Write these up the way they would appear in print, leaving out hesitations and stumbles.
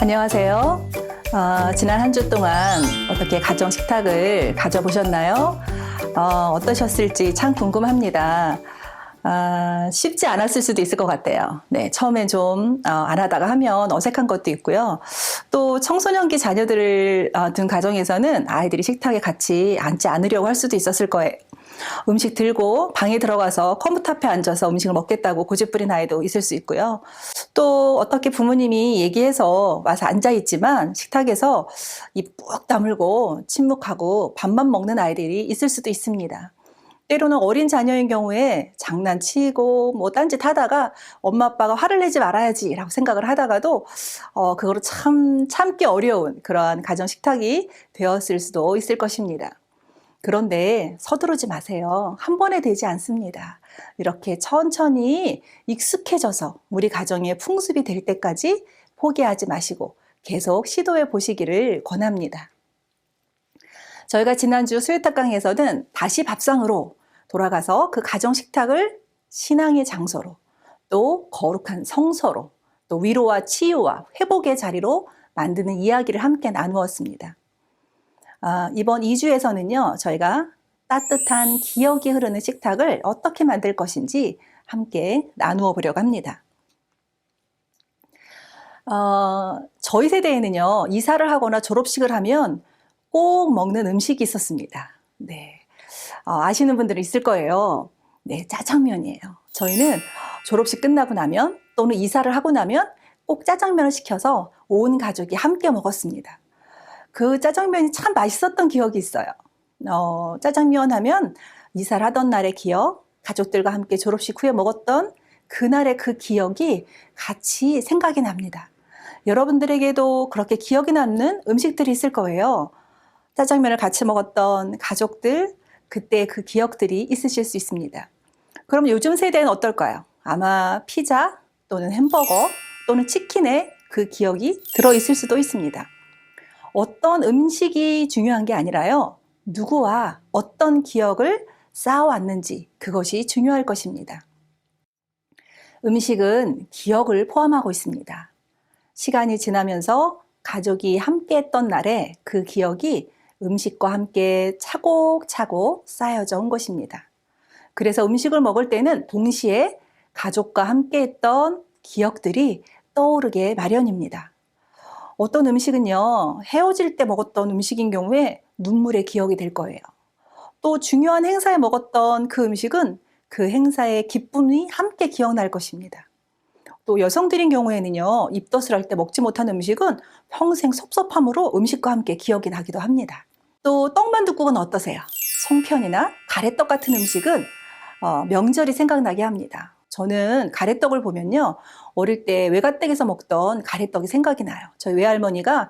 안녕하세요. 지난 한 주 동안 어떻게 가정 식탁을 가져보셨나요? 어떠셨을지 참 궁금합니다. 쉽지 않았을 수도 있을 것 같아요. 네, 처음엔 좀 안 하다가 하면 어색한 것도 있고요. 또 청소년기 자녀들을 둔 가정에서는 아이들이 식탁에 같이 앉지 않으려고 할 수도 있었을 거예요. 음식 들고 방에 들어가서 컴퓨터 앞에 앉아서 음식을 먹겠다고 고집부린 아이도 있을 수 있고요. 또 어떻게 부모님이 얘기해서 와서 앉아있지만 식탁에서 입 꾹 다물고 침묵하고 밥만 먹는 아이들이 있을 수도 있습니다. 때로는 어린 자녀인 경우에 장난치고 뭐 딴짓 하다가 엄마 아빠가 화를 내지 말아야지 라고 생각을 하다가도 그거로 참기 어려운 그러한 가정 식탁이 되었을 수도 있을 것입니다. 그런데 서두르지 마세요. 한 번에 되지 않습니다. 이렇게 천천히 익숙해져서 우리 가정의 풍습이 될 때까지 포기하지 마시고 계속 시도해 보시기를 권합니다. 저희가 지난주 수요특강에서는 다시 밥상으로 돌아가서 그 가정 식탁을 신앙의 장소로, 또 거룩한 성소로, 또 위로와 치유와 회복의 자리로 만드는 이야기를 함께 나누었습니다. 이번 2주에서는요, 저희가 따뜻한 기억이 흐르는 식탁을 어떻게 만들 것인지 함께 나누어 보려고 합니다. 저희 세대에는요, 이사를 하거나 졸업식을 하면 꼭 먹는 음식이 있었습니다. 네. 아시는 분들은 있을 거예요. 네, 짜장면이에요. 저희는 졸업식 끝나고 나면 또는 이사를 하고 나면 꼭 짜장면을 시켜서 온 가족이 함께 먹었습니다. 그 짜장면이 참 맛있었던 기억이 있어요. 짜장면 하면 이사를 하던 날의 기억, 가족들과 함께 졸업식 후에 먹었던 그날의 그 기억이 같이 생각이 납니다. 여러분들에게도 그렇게 기억이 남는 음식들이 있을 거예요. 짜장면을 같이 먹었던 가족들, 그때 그 기억들이 있으실 수 있습니다. 그럼 요즘 세대는 어떨까요? 아마 피자 또는 햄버거 또는 치킨에 그 기억이 들어있을 수도 있습니다. 어떤 음식이 중요한 게 아니라요, 누구와 어떤 기억을 쌓아왔는지 그것이 중요할 것입니다. 음식은 기억을 포함하고 있습니다. 시간이 지나면서 가족이 함께 했던 날에 그 기억이 음식과 함께 차곡차곡 쌓여져 온 것입니다. 그래서 음식을 먹을 때는 동시에 가족과 함께 했던 기억들이 떠오르게 마련입니다. 어떤 음식은요, 헤어질 때 먹었던 음식인 경우에 눈물의 기억이 될 거예요. 또 중요한 행사에 먹었던 그 음식은 그 행사의 기쁨이 함께 기억날 것입니다. 또 여성들인 경우에는요, 입덧을 할 때 먹지 못한 음식은 평생 섭섭함으로 음식과 함께 기억이 나기도 합니다. 또 떡만둣국은 어떠세요? 송편이나 가래떡 같은 음식은 명절이 생각나게 합니다. 저는 가래떡을 보면요, 어릴 때 외가댁에서 먹던 가래떡이 생각이 나요. 저희 외할머니가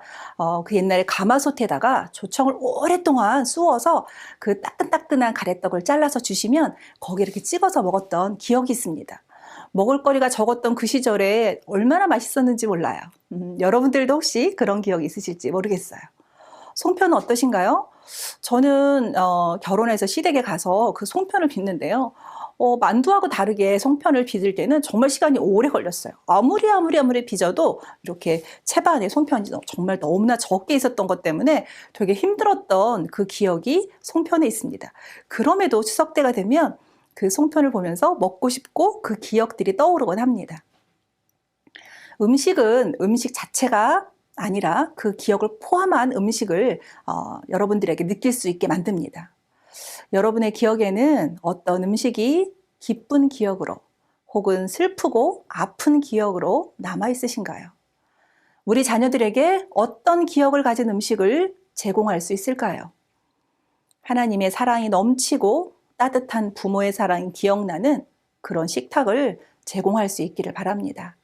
그 옛날에 가마솥에다가 조청을 오랫동안 쑤어서 그 따끈따끈한 가래떡을 잘라서 주시면 거기에 이렇게 찍어서 먹었던 기억이 있습니다. 먹을거리가 적었던 그 시절에 얼마나 맛있었는지 몰라요. 여러분들도 혹시 그런 기억이 있으실지 모르겠어요. 송편은 어떠신가요? 저는 결혼해서 시댁에 가서 그 송편을 빚는데요. 만두하고 다르게 송편을 빚을 때는 정말 시간이 오래 걸렸어요. 아무리 빚어도 이렇게 채반에 송편이 정말 너무나 적게 있었던 것 때문에 되게 힘들었던 그 기억이 송편에 있습니다. 그럼에도 추석 때가 되면 그 송편을 보면서 먹고 싶고 그 기억들이 떠오르곤 합니다. 음식은 음식 자체가 아니라 그 기억을 포함한 음식을 여러분들에게 느낄 수 있게 만듭니다. 여러분의 기억에는 어떤 음식이 기쁜 기억으로 혹은 슬프고 아픈 기억으로 남아 있으신가요? 우리 자녀들에게 어떤 기억을 가진 음식을 제공할 수 있을까요? 하나님의 사랑이 넘치고 따뜻한 부모의 사랑이 기억나는 그런 식탁을 제공할 수 있기를 바랍니다.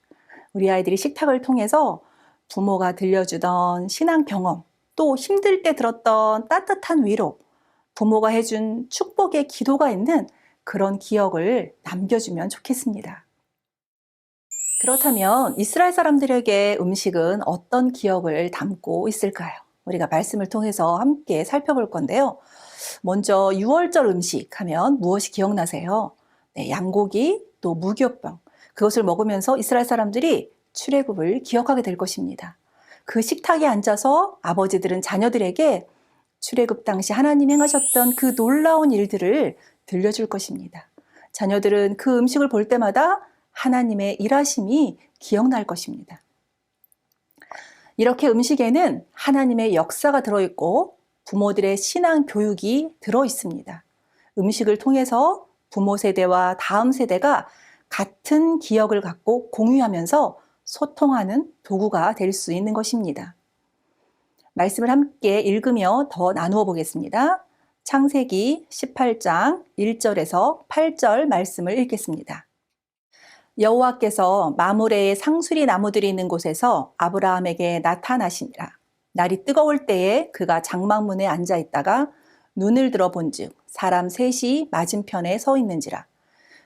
우리 아이들이 식탁을 통해서 부모가 들려주던 신앙 경험, 또 힘들 때 들었던 따뜻한 위로, 부모가 해준 축복의 기도가 있는 그런 기억을 남겨주면 좋겠습니다. 그렇다면 이스라엘 사람들에게 음식은 어떤 기억을 담고 있을까요? 우리가 말씀을 통해서 함께 살펴볼 건데요. 먼저 6월절 음식 하면 무엇이 기억나세요? 네, 양고기, 또 무교병. 그것을 먹으면서 이스라엘 사람들이 출애굽을 기억하게 될 것입니다. 그 식탁에 앉아서 아버지들은 자녀들에게 출애굽 당시 하나님 행하셨던 그 놀라운 일들을 들려줄 것입니다. 자녀들은 그 음식을 볼 때마다 하나님의 일하심이 기억날 것입니다. 이렇게 음식에는 하나님의 역사가 들어있고 부모들의 신앙 교육이 들어있습니다. 음식을 통해서 부모 세대와 다음 세대가 같은 기억을 갖고 공유하면서 소통하는 도구가 될 수 있는 것입니다. 말씀을 함께 읽으며 더 나누어 보겠습니다. 창세기 18장 1절에서 8절 말씀을 읽겠습니다. 여호와께서 마므레의 상수리 나무들이 있는 곳에서 아브라함에게 나타나시니라. 날이 뜨거울 때에 그가 장막문에 앉아 있다가 눈을 들어 본즉 사람 셋이 맞은편에 서 있는지라.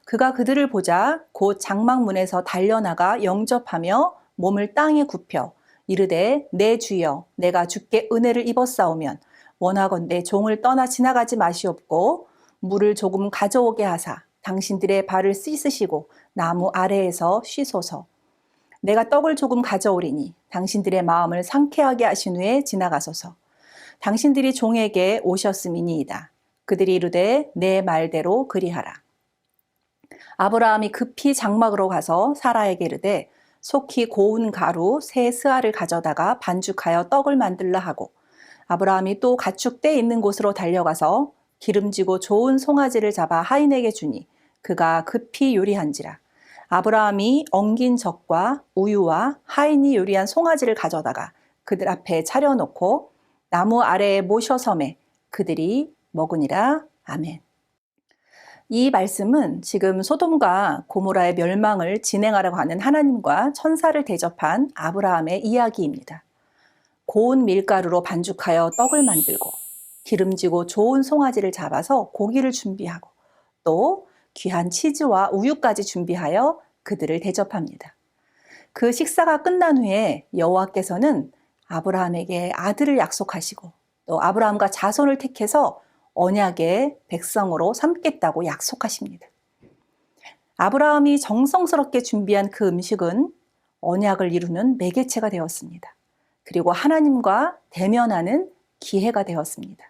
그가 그들을 보자 곧 장막문에서 달려나가 영접하며 몸을 땅에 굽혀 이르되 내 주여 내가 주께 은혜를 입었사오면 원하건대 종을 떠나 지나가지 마시옵고 물을 조금 가져오게 하사 당신들의 발을 씻으시고 나무 아래에서 쉬소서. 내가 떡을 조금 가져오리니 당신들의 마음을 상쾌하게 하신 후에 지나가소서. 당신들이 종에게 오셨음이니이다. 그들이 이르되 내 말대로 그리하라. 아브라함이 급히 장막으로 가서 사라에게 이르되 속히 고운 가루 세 스아를 가져다가 반죽하여 떡을 만들라 하고 아브라함이 또 가축대 있는 곳으로 달려가서 기름지고 좋은 송아지를 잡아 하인에게 주니 그가 급히 요리한지라. 아브라함이 엉긴 젖과 우유와 하인이 요리한 송아지를 가져다가 그들 앞에 차려놓고 나무 아래에 모셔 섬에 그들이 먹으니라. 아멘. 이 말씀은 지금 소돔과 고모라의 멸망을 진행하려고 하는 하나님과 천사를 대접한 아브라함의 이야기입니다. 고운 밀가루로 반죽하여 떡을 만들고 기름지고 좋은 송아지를 잡아서 고기를 준비하고 또 귀한 치즈와 우유까지 준비하여 그들을 대접합니다. 그 식사가 끝난 후에 여호와께서는 아브라함에게 아들을 약속하시고 또 아브라함과 자손을 택해서 언약의 백성으로 삼겠다고 약속하십니다. 아브라함이 정성스럽게 준비한 그 음식은 언약을 이루는 매개체가 되었습니다. 그리고 하나님과 대면하는 기회가 되었습니다.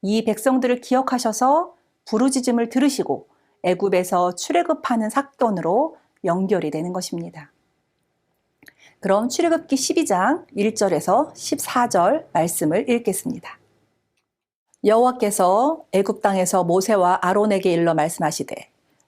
이 백성들을 기억하셔서 부르짖음을 들으시고 애굽에서 출애굽하는 사건으로 연결이 되는 것입니다. 그럼 출애굽기 12장 1절에서 14절 말씀을 읽겠습니다. 여호와께서 애굽 땅에서 모세와 아론에게 일러 말씀하시되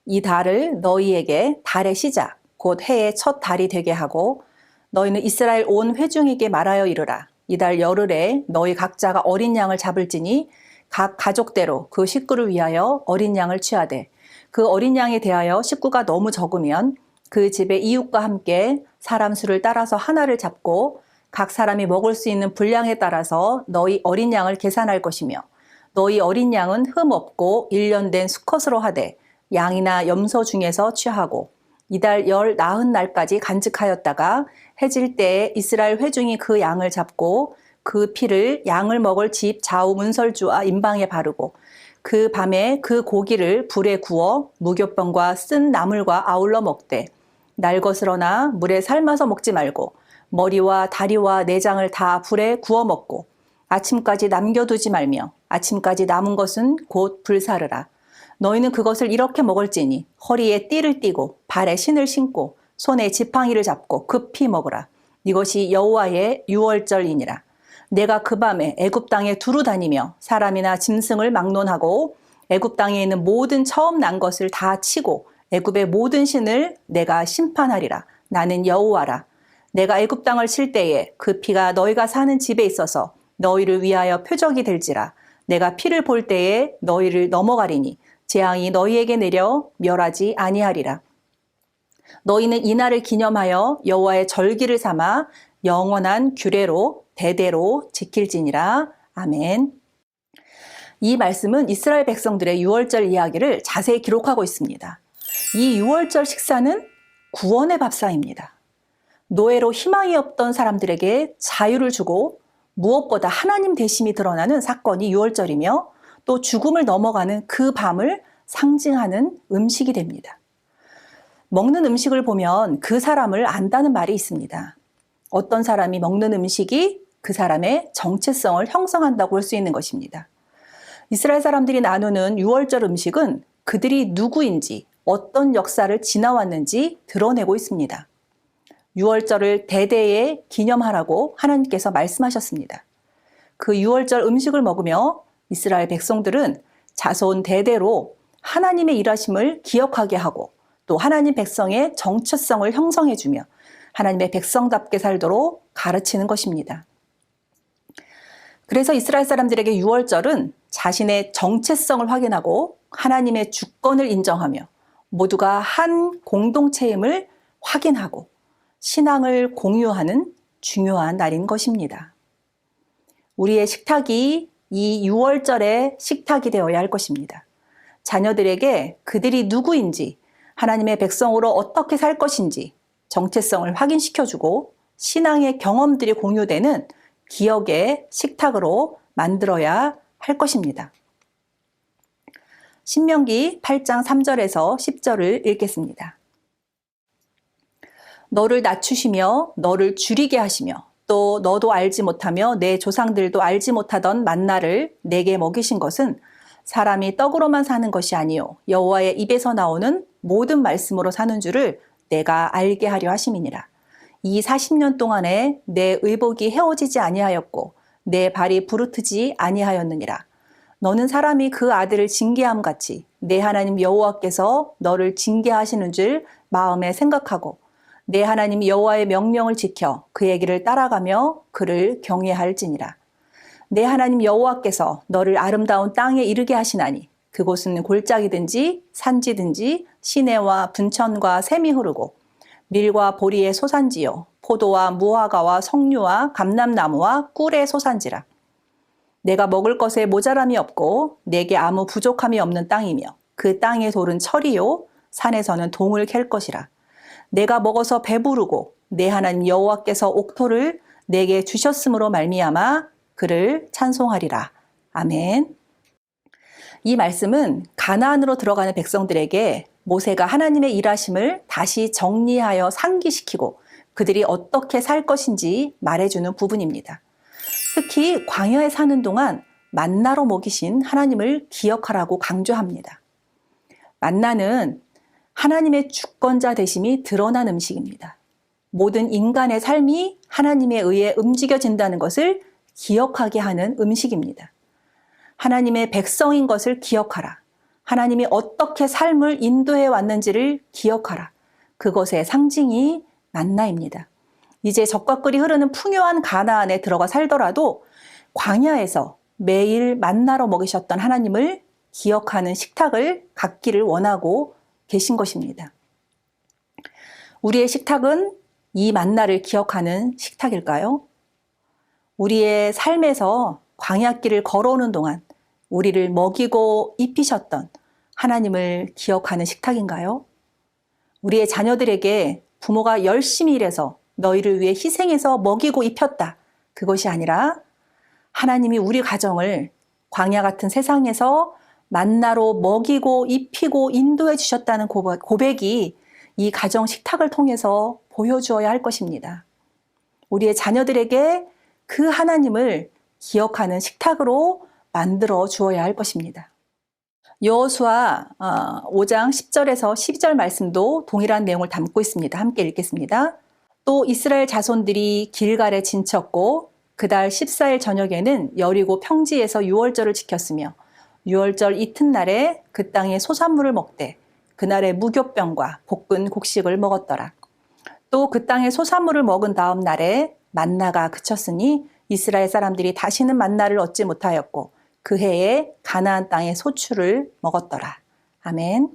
이 달을 너희에게 달의 시작 곧 해의 첫 달이 되게 하고 너희는 이스라엘 온 회중에게 말하여 이르라. 이달 열흘에 너희 각자가 어린 양을 잡을지니 각 가족대로 그 식구를 위하여 어린 양을 취하되 그 어린 양에 대하여 식구가 너무 적으면 그 집의 이웃과 함께 사람 수를 따라서 하나를 잡고 각 사람이 먹을 수 있는 분량에 따라서 너희 어린 양을 계산할 것이며 너희 어린 양은 흠 없고 1년 된 수컷으로 하되 양이나 염소 중에서 취하고 이달 열 나흔 날까지 간직하였다가 해질 때에 이스라엘 회중이 그 양을 잡고 그 피를 양을 먹을 집 좌우 문설주와 임방에 바르고 그 밤에 그 고기를 불에 구워 무교병과 쓴 나물과 아울러 먹되 날것으로나 물에 삶아서 먹지 말고 머리와 다리와 내장을 다 불에 구워 먹고 아침까지 남겨두지 말며 아침까지 남은 것은 곧 불사르라. 너희는 그것을 이렇게 먹을지니 허리에 띠를 띠고 발에 신을 신고 손에 지팡이를 잡고 급히 먹으라. 이것이 여호와의 유월절이니라. 내가 그 밤에 애굽 땅에 두루 다니며 사람이나 짐승을 막론하고 애굽 땅에 있는 모든 처음 난 것을 다 치고 애굽의 모든 신을 내가 심판하리라. 나는 여호와라. 내가 애굽 땅을 칠 때에 그 피가 너희가 사는 집에 있어서 너희를 위하여 표적이 될지라. 내가 피를 볼 때에 너희를 넘어가리니 재앙이 너희에게 내려 멸하지 아니하리라. 너희는 이날을 기념하여 여호와의 절기를 삼아 영원한 규례로 대대로 지킬지니라. 아멘. 이 말씀은 이스라엘 백성들의 유월절 이야기를 자세히 기록하고 있습니다. 이 유월절 식사는 구원의 밥상입니다. 노예로 희망이 없던 사람들에게 자유를 주고 무엇보다 하나님 되심이 드러나는 사건이 유월절이며 또 죽음을 넘어가는 그 밤을 상징하는 음식이 됩니다. 먹는 음식을 보면 그 사람을 안다는 말이 있습니다. 어떤 사람이 먹는 음식이 그 사람의 정체성을 형성한다고 할 수 있는 것입니다. 이스라엘 사람들이 나누는 유월절 음식은 그들이 누구인지, 어떤 역사를 지나왔는지 드러내고 있습니다. 유월절을 대대에 기념하라고 하나님께서 말씀하셨습니다. 그 유월절 음식을 먹으며 이스라엘 백성들은 자손 대대로 하나님의 일하심을 기억하게 하고 또 하나님 백성의 정체성을 형성해주며 하나님의 백성답게 살도록 가르치는 것입니다. 그래서 이스라엘 사람들에게 유월절은 자신의 정체성을 확인하고 하나님의 주권을 인정하며 모두가 한 공동체임을 확인하고 신앙을 공유하는 중요한 날인 것입니다. 우리의 식탁이 이 유월절의 식탁이 되어야 할 것입니다. 자녀들에게 그들이 누구인지, 하나님의 백성으로 어떻게 살 것인지 정체성을 확인시켜주고 신앙의 경험들이 공유되는 기억의 식탁으로 만들어야 할 것입니다. 신명기 8장 3절에서 10절을 읽겠습니다. 너를 낮추시며 너를 줄이게 하시며 또 너도 알지 못하며 내 조상들도 알지 못하던 만나를 내게 먹이신 것은 사람이 떡으로만 사는 것이 아니요 여호와의 입에서 나오는 모든 말씀으로 사는 줄을 내가 알게 하려 하심이니라. 이 40년 동안에 내 의복이 헤어지지 아니하였고 내 발이 부르트지 아니하였느니라. 너는 사람이 그 아들을 징계함 같이 내 하나님 여호와께서 너를 징계하시는 줄 마음에 생각하고 내 하나님 여호와의 명령을 지켜 그의 길을 따라가며 그를 경외할지니라. 내 하나님 여호와께서 너를 아름다운 땅에 이르게 하시나니 그곳은 골짜기든지 산지든지 시내와 분천과 샘이 흐르고 밀과 보리의 소산지요 포도와 무화과와 석류와 감람나무와 꿀의 소산지라. 내가 먹을 것에 모자람이 없고 내게 아무 부족함이 없는 땅이며 그 땅의 돌은 철이요 산에서는 동을 캘 것이라. 내가 먹어서 배부르고 내 하나님 여호와께서 옥토를 내게 주셨으므로 말미암아 그를 찬송하리라. 아멘. 이 말씀은 가나안으로 들어가는 백성들에게 모세가 하나님의 일하심을 다시 정리하여 상기시키고 그들이 어떻게 살 것인지 말해주는 부분입니다. 특히 광야에 사는 동안 만나로 먹이신 하나님을 기억하라고 강조합니다. 만나는 하나님의 주권자 되심이 드러난 음식입니다. 모든 인간의 삶이 하나님에 의해 움직여진다는 것을 기억하게 하는 음식입니다. 하나님의 백성인 것을 기억하라. 하나님이 어떻게 삶을 인도해 왔는지를 기억하라. 그것의 상징이 만나입니다. 이제 적과 꿀이 흐르는 풍요한 가나안에 들어가 살더라도 광야에서 매일 만나로 먹이셨던 하나님을 기억하는 식탁을 갖기를 원하고 계신 것입니다. 우리의 식탁은 이 만나를 기억하는 식탁일까요? 우리의 삶에서 광야길을 걸어오는 동안 우리를 먹이고 입히셨던 하나님을 기억하는 식탁인가요? 우리의 자녀들에게 부모가 열심히 일해서 너희를 위해 희생해서 먹이고 입혔다. 그것이 아니라 하나님이 우리 가정을 광야 같은 세상에서 만나로 먹이고 입히고 인도해 주셨다는 고백이 이 가정 식탁을 통해서 보여주어야 할 것입니다. 우리의 자녀들에게 그 하나님을 기억하는 식탁으로 만들어 주어야 할 것입니다. 여호수아 5장 10절에서 12절 말씀도 동일한 내용을 담고 있습니다. 함께 읽겠습니다. 또 이스라엘 자손들이 길갈에 진쳤고 그달 14일 저녁에는 여리고 평지에서 유월절을 지켰으며 유월절 이튿날에 그 땅의 소산물을 먹되 그날의 무교병과 볶은 곡식을 먹었더라. 또 그 땅의 소산물을 먹은 다음 날에 만나가 그쳤으니 이스라엘 사람들이 다시는 만나를 얻지 못하였고 그 해에 가나안 땅의 소출을 먹었더라. 아멘.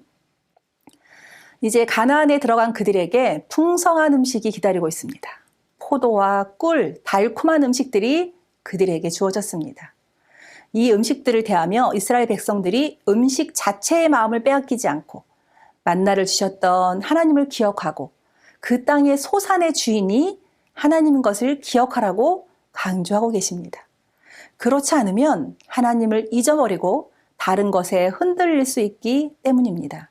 이제 가나안에 들어간 그들에게 풍성한 음식이 기다리고 있습니다. 포도와 꿀, 달콤한 음식들이 그들에게 주어졌습니다. 이 음식들을 대하며 이스라엘 백성들이 음식 자체의 마음을 빼앗기지 않고 만나를 주셨던 하나님을 기억하고 그 땅의 소산의 주인이 하나님인 것을 기억하라고 강조하고 계십니다. 그렇지 않으면 하나님을 잊어버리고 다른 것에 흔들릴 수 있기 때문입니다.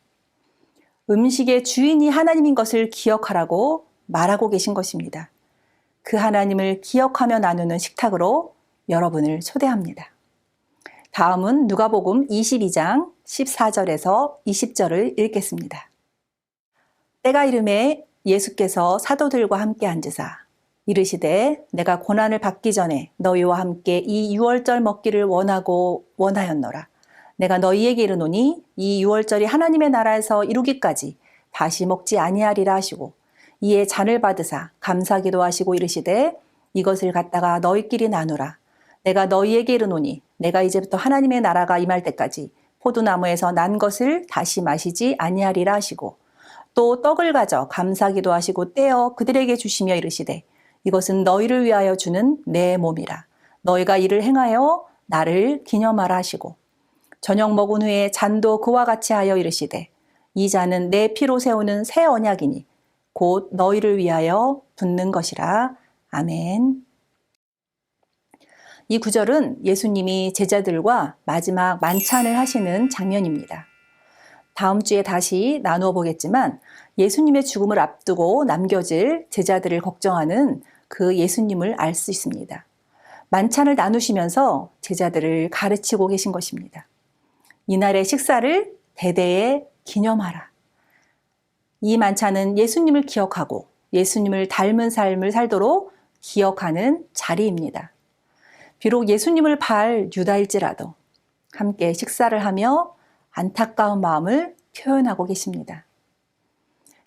음식의 주인이 하나님인 것을 기억하라고 말하고 계신 것입니다. 그 하나님을 기억하며 나누는 식탁으로 여러분을 초대합니다. 다음은 누가복음 22장 14절에서 20절을 읽겠습니다. 때가 이르매 예수께서 사도들과 함께 앉으사 이르시되 내가 고난을 받기 전에 너희와 함께 이 유월절 먹기를 원하였노라. 내가 너희에게 이르노니 이 유월절이 하나님의 나라에서 이루기까지 다시 먹지 아니하리라 하시고 이에 잔을 받으사 감사기도 하시고 이르시되 이것을 갖다가 너희끼리 나누라. 내가 너희에게 이르노니 내가 이제부터 하나님의 나라가 임할 때까지 포도나무에서 난 것을 다시 마시지 아니하리라 하시고 또 떡을 가져 감사기도 하시고 떼어 그들에게 주시며 이르시되 이것은 너희를 위하여 주는 내 몸이라. 너희가 이를 행하여 나를 기념하라 하시고 저녁 먹은 후에 잔도 그와 같이 하여 이르시되 이 잔은 내 피로 세우는 새 언약이니 곧 너희를 위하여 붓는 것이라. 아멘. 이 구절은 예수님이 제자들과 마지막 만찬을 하시는 장면입니다. 다음 주에 다시 나누어 보겠지만 예수님의 죽음을 앞두고 남겨질 제자들을 걱정하는 그 예수님을 알 수 있습니다. 만찬을 나누시면서 제자들을 가르치고 계신 것입니다. 이날의 식사를 대대에 기념하라. 이 만찬은 예수님을 기억하고 예수님을 닮은 삶을 살도록 기억하는 자리입니다. 비록 예수님을 발 유다일지라도 함께 식사를 하며 안타까운 마음을 표현하고 계십니다.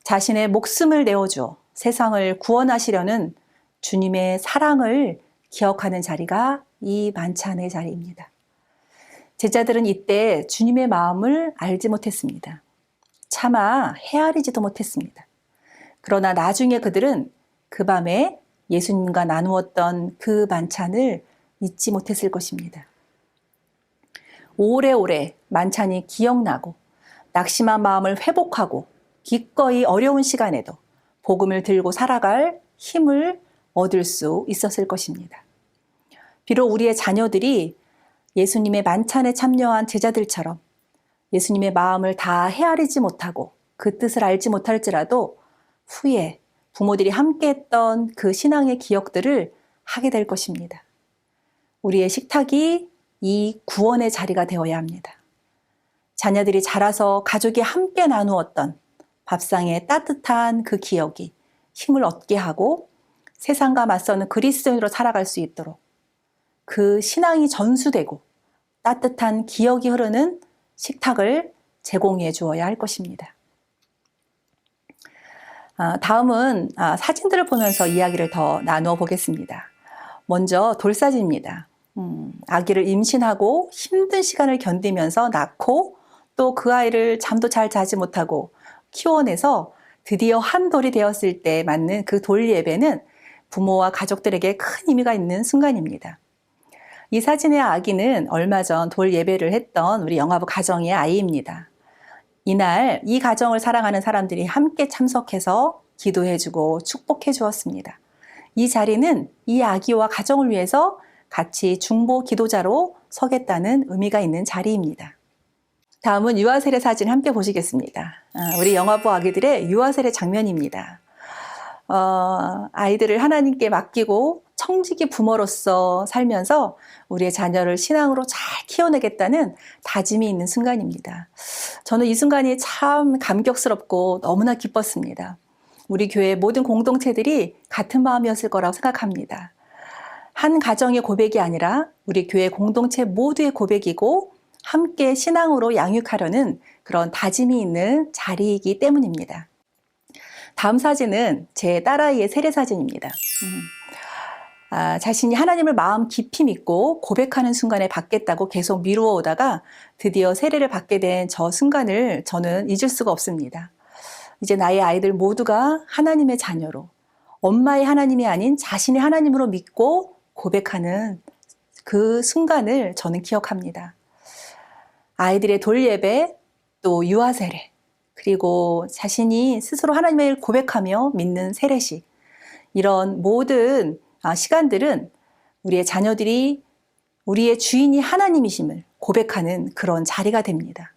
자신의 목숨을 내어주어 세상을 구원하시려는 주님의 사랑을 기억하는 자리가 이 만찬의 자리입니다. 제자들은 이때 주님의 마음을 알지 못했습니다. 차마 헤아리지도 못했습니다. 그러나 나중에 그들은 그 밤에 예수님과 나누었던 그 만찬을 잊지 못했을 것입니다. 오래오래 만찬이 기억나고 낙심한 마음을 회복하고 기꺼이 어려운 시간에도 복음을 들고 살아갈 힘을 얻을 수 있었을 것입니다. 비록 우리의 자녀들이 예수님의 만찬에 참여한 제자들처럼 예수님의 마음을 다 헤아리지 못하고 그 뜻을 알지 못할지라도 후에 부모들이 함께했던 그 신앙의 기억들을 하게 될 것입니다. 우리의 식탁이 이 구원의 자리가 되어야 합니다. 자녀들이 자라서 가족이 함께 나누었던 밥상의 따뜻한 그 기억이 힘을 얻게 하고 세상과 맞서는 그리스도인으로 살아갈 수 있도록 그 신앙이 전수되고 따뜻한 기억이 흐르는 식탁을 제공해 주어야 할 것입니다. 다음은 사진들을 보면서 이야기를 더 나누어 보겠습니다. 먼저 돌사진입니다. 아기를 임신하고 힘든 시간을 견디면서 낳고 또 그 아이를 잠도 잘 자지 못하고 키워내서 드디어 한 돌이 되었을 때 맞는 그 돌 예배는 부모와 가족들에게 큰 의미가 있는 순간입니다. 이 사진의 아기는 얼마 전 돌 예배를 했던 우리 영화부 가정의 아이입니다. 이날 이 가정을 사랑하는 사람들이 함께 참석해서 기도해주고 축복해 주었습니다. 이 자리는 이 아기와 가정을 위해서 같이 중보 기도자로 서겠다는 의미가 있는 자리입니다. 다음은 유아 세례 사진 함께 보시겠습니다. 우리 영화부 아기들의 유아 세례 장면입니다. 아이들을 하나님께 맡기고 청지기 부모로서 살면서 우리의 자녀를 신앙으로 잘 키워내겠다는 다짐이 있는 순간입니다. 저는 이 순간이 참 감격스럽고 너무나 기뻤습니다. 우리 교회 모든 공동체들이 같은 마음이었을 거라고 생각합니다. 한 가정의 고백이 아니라 우리 교회 공동체 모두의 고백이고 함께 신앙으로 양육하려는 그런 다짐이 있는 자리이기 때문입니다. 다음 사진은 제 딸아이의 세례 사진입니다. 자신이 하나님을 마음 깊이 믿고 고백하는 순간에 받겠다고 계속 미루어 오다가 드디어 세례를 받게 된 저 순간을 저는 잊을 수가 없습니다. 이제 나의 아이들 모두가 하나님의 자녀로 엄마의 하나님이 아닌 자신의 하나님으로 믿고 고백하는 그 순간을 저는 기억합니다. 아이들의 돌 예배, 또 유아 세례, 그리고 자신이 스스로 하나님을 고백하며 믿는 세례식, 이런 모든 시간들은 우리의 자녀들이 우리의 주인이 하나님이심을 고백하는 그런 자리가 됩니다.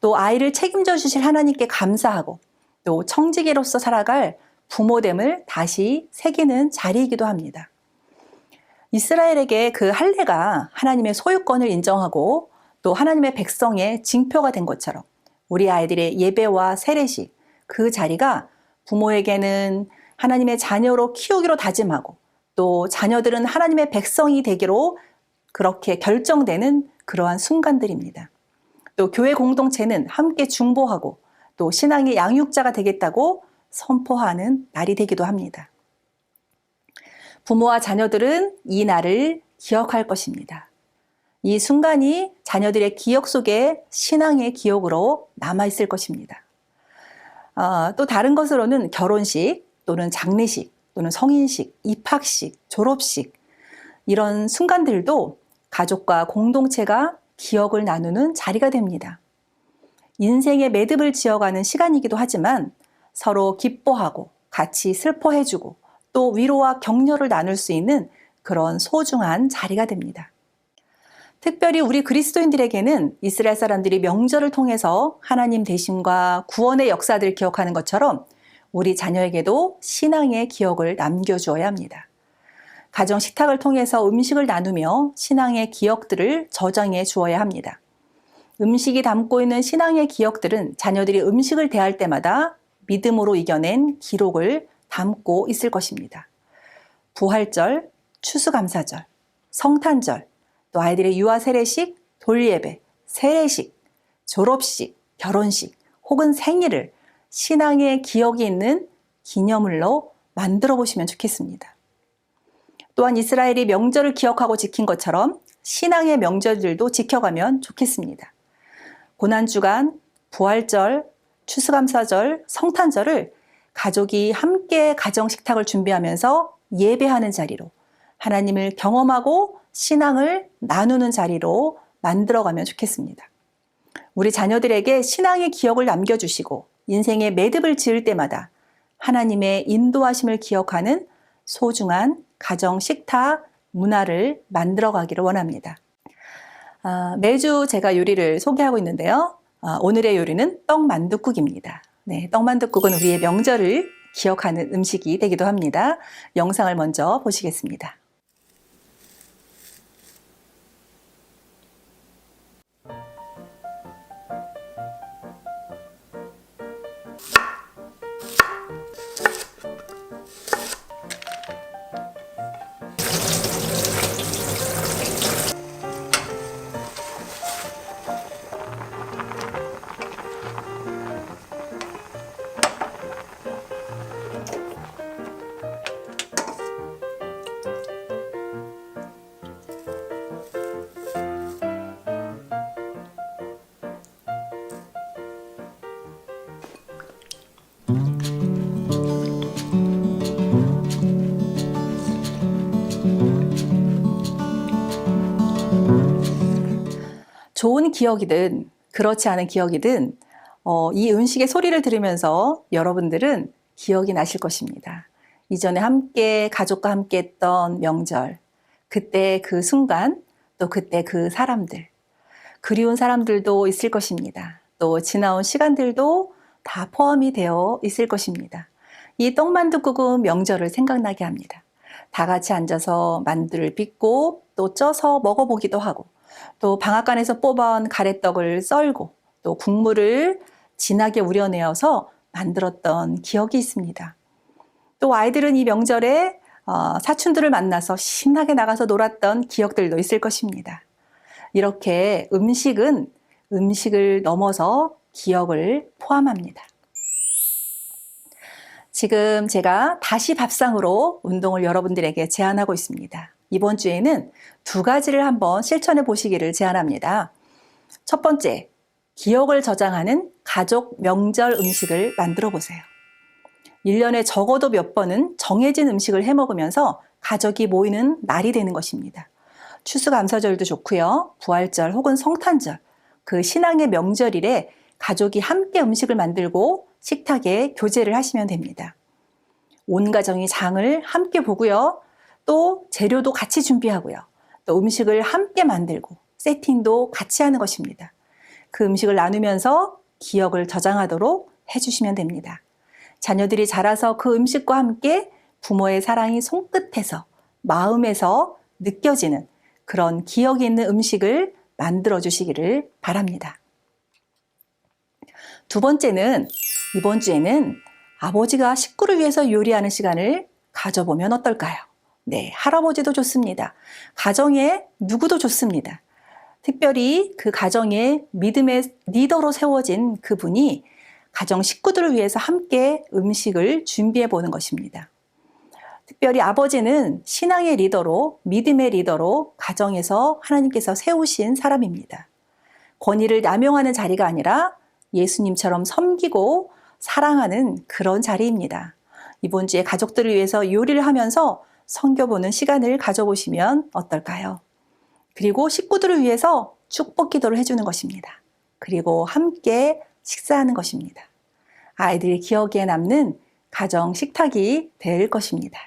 또 아이를 책임져 주실 하나님께 감사하고 또 청지기로서 살아갈 부모됨을 다시 새기는 자리이기도 합니다. 이스라엘에게 그 할례가 하나님의 소유권을 인정하고 또 하나님의 백성의 징표가 된 것처럼 우리 아이들의 예배와 세례식, 그 자리가 부모에게는 하나님의 자녀로 키우기로 다짐하고 또 자녀들은 하나님의 백성이 되기로 그렇게 결정되는 그러한 순간들입니다. 또 교회 공동체는 함께 중보하고 또 신앙의 양육자가 되겠다고 선포하는 날이 되기도 합니다. 부모와 자녀들은 이 날을 기억할 것입니다. 이 순간이 자녀들의 기억 속에 신앙의 기억으로 남아있을 것입니다. 또 다른 것으로는 결혼식 또는 장례식 또는 성인식, 입학식, 졸업식 이런 순간들도 가족과 공동체가 기억을 나누는 자리가 됩니다. 인생의 매듭을 지어가는 시간이기도 하지만 서로 기뻐하고 같이 슬퍼해주고 또 위로와 격려를 나눌 수 있는 그런 소중한 자리가 됩니다. 특별히 우리 그리스도인들에게는 이스라엘 사람들이 명절을 통해서 하나님 대심과 구원의 역사들을 기억하는 것처럼 우리 자녀에게도 신앙의 기억을 남겨주어야 합니다. 가정 식탁을 통해서 음식을 나누며 신앙의 기억들을 저장해 주어야 합니다. 음식이 담고 있는 신앙의 기억들은 자녀들이 음식을 대할 때마다 믿음으로 이겨낸 기록을 담고 있을 것입니다. 부활절, 추수감사절, 성탄절, 또 아이들의 유아 세례식, 돌예배, 세례식, 졸업식, 결혼식 혹은 생일을 신앙의 기억이 있는 기념물로 만들어 보시면 좋겠습니다. 또한 이스라엘이 명절을 기억하고 지킨 것처럼 신앙의 명절들도 지켜가면 좋겠습니다. 고난주간, 부활절, 추수감사절, 성탄절을 가족이 함께 가정 식탁을 준비하면서 예배하는 자리로 하나님을 경험하고 신앙을 나누는 자리로 만들어가면 좋겠습니다. 우리 자녀들에게 신앙의 기억을 남겨주시고 인생의 매듭을 지을 때마다 하나님의 인도하심을 기억하는 소중한 가정 식탁 문화를 만들어가기를 원합니다. 매주 제가 요리를 소개하고 있는데요. 오늘의 요리는 떡만둣국입니다. 네, 떡만둣국은 우리의 명절을 기억하는 음식이 되기도 합니다. 영상을 먼저 보시겠습니다. 좋은 기억이든 그렇지 않은 기억이든 이 음식의 소리를 들으면서 여러분들은 기억이 나실 것입니다. 이전에 함께 가족과 함께 했던 명절, 그때 그 순간, 또 그때 그 사람들, 그리운 사람들도 있을 것입니다. 또 지나온 시간들도 다 포함이 되어 있을 것입니다. 이 떡만둣국은 명절을 생각나게 합니다. 다 같이 앉아서 만두를 빚고 또 쪄서 먹어보기도 하고 또 방앗간에서 뽑아온 가래떡을 썰고 또 국물을 진하게 우려내어서 만들었던 기억이 있습니다. 또 아이들은 이 명절에 사촌들을 만나서 신나게 나가서 놀았던 기억들도 있을 것입니다. 이렇게 음식은 음식을 넘어서 기억을 포함합니다. 지금 제가 다시 밥상으로 운동을 여러분들에게 제안하고 있습니다. 이번 주에는 두 가지를 한번 실천해 보시기를 제안합니다. 첫 번째, 기억을 저장하는 가족 명절 음식을 만들어 보세요. 1년에 적어도 몇 번은 정해진 음식을 해 먹으면서 가족이 모이는 날이 되는 것입니다. 추수감사절도 좋고요. 부활절 혹은 성탄절, 그 신앙의 명절일에 가족이 함께 음식을 만들고 식탁에 교제를 하시면 됩니다. 온 가정이 장을 함께 보고요. 또 재료도 같이 준비하고요. 또 음식을 함께 만들고 세팅도 같이 하는 것입니다. 그 음식을 나누면서 기억을 저장하도록 해주시면 됩니다. 자녀들이 자라서 그 음식과 함께 부모의 사랑이 손끝에서, 마음에서 느껴지는 그런 기억이 있는 음식을 만들어 주시기를 바랍니다. 두 번째는, 이번 주에는 아버지가 식구를 위해서 요리하는 시간을 가져보면 어떨까요? 네, 할아버지도 좋습니다. 가정의 누구도 좋습니다. 특별히 그 가정의 믿음의 리더로 세워진 그분이 가정 식구들을 위해서 함께 음식을 준비해 보는 것입니다. 특별히 아버지는 신앙의 리더로, 믿음의 리더로 가정에서 하나님께서 세우신 사람입니다. 권위를 남용하는 자리가 아니라 예수님처럼 섬기고 사랑하는 그런 자리입니다. 이번 주에 가족들을 위해서 요리를 하면서 섬겨보는 시간을 가져보시면 어떨까요? 그리고 식구들을 위해서 축복 기도를 해주는 것입니다. 그리고 함께 식사하는 것입니다. 아이들이 기억에 남는 가정 식탁이 될 것입니다.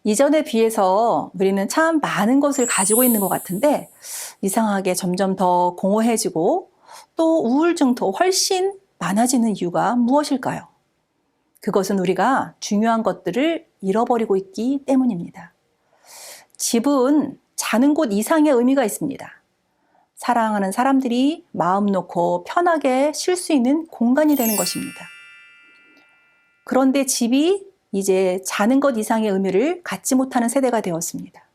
이전에 비해서 우리는 참 많은 것을 가지고 있는 것 같은데 이상하게 점점 더 공허해지고 또 우울증도 훨씬 많아지는 이유가 무엇일까요? 그것은 우리가 중요한 것들을 잃어버리고 있기 때문입니다. 집은 자는 곳 이상의 의미가 있습니다. 사랑하는 사람들이 마음 놓고 편하게 쉴 수 있는 공간이 되는 것입니다. 그런데 집이 이제 자는 것 이상의 의미를 갖지 못하는 세대가 되었습니다.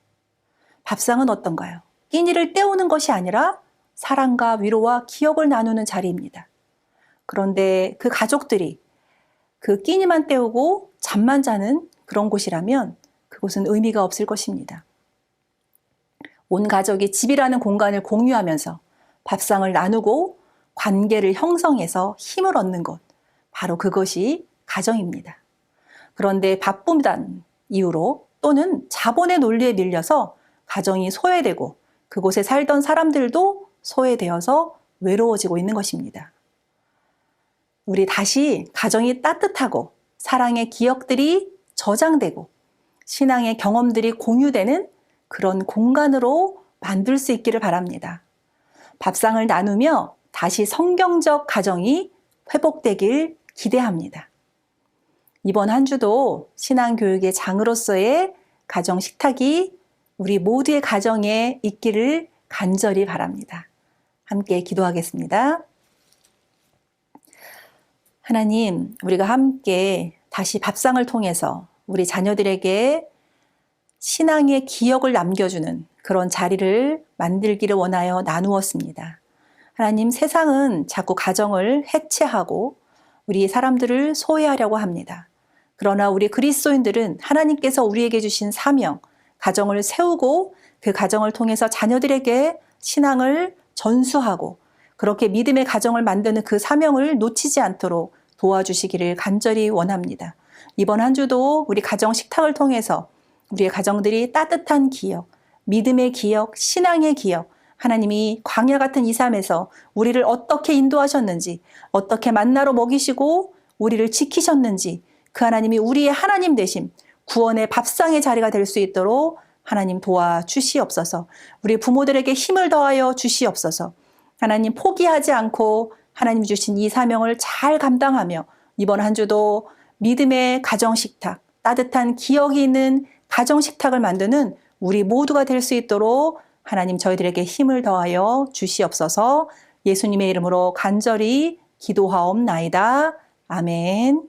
밥상은 어떤가요? 끼니를 때우는 것이 아니라 사랑과 위로와 기억을 나누는 자리입니다. 그런데 그 가족들이 그 끼니만 때우고 잠만 자는 그런 곳이라면 그곳은 의미가 없을 것입니다. 온 가족이 집이라는 공간을 공유하면서 밥상을 나누고 관계를 형성해서 힘을 얻는 것, 바로 그것이 가정입니다. 그런데 바쁨이란 이유로 또는 자본의 논리에 밀려서 가정이 소외되고 그곳에 살던 사람들도 소외되어서 외로워지고 있는 것입니다. 우리 다시 가정이 따뜻하고 사랑의 기억들이 저장되고 신앙의 경험들이 공유되는 그런 공간으로 만들 수 있기를 바랍니다. 밥상을 나누며 다시 성경적 가정이 회복되길 기대합니다. 이번 한 주도 신앙교육의 장으로서의 가정 식탁이 우리 모두의 가정에 있기를 간절히 바랍니다. 함께 기도하겠습니다. 하나님, 우리가 함께 다시 밥상을 통해서 우리 자녀들에게 신앙의 기억을 남겨주는 그런 자리를 만들기를 원하여 나누었습니다. 하나님, 세상은 자꾸 가정을 해체하고 우리 사람들을 소외하려고 합니다. 그러나 우리 그리스도인들은 하나님께서 우리에게 주신 사명, 가정을 세우고 그 가정을 통해서 자녀들에게 신앙을 전수하고 그렇게 믿음의 가정을 만드는 그 사명을 놓치지 않도록 도와주시기를 간절히 원합니다. 이번 한 주도 우리 가정 식탁을 통해서 우리의 가정들이 따뜻한 기억, 믿음의 기억, 신앙의 기억, 하나님이 광야 같은 이 삶에서 우리를 어떻게 인도하셨는지, 어떻게 만나로 먹이시고 우리를 지키셨는지, 그 하나님이 우리의 하나님 되심, 구원의 밥상의 자리가 될 수 있도록 하나님 도와주시옵소서. 우리 부모들에게 힘을 더하여 주시옵소서. 하나님 포기하지 않고 하나님 주신 이 사명을 잘 감당하며 이번 한 주도 믿음의 가정식탁, 따뜻한 기억이 있는 가정식탁을 만드는 우리 모두가 될 수 있도록 하나님 저희들에게 힘을 더하여 주시옵소서. 예수님의 이름으로 간절히 기도하옵나이다. 아멘.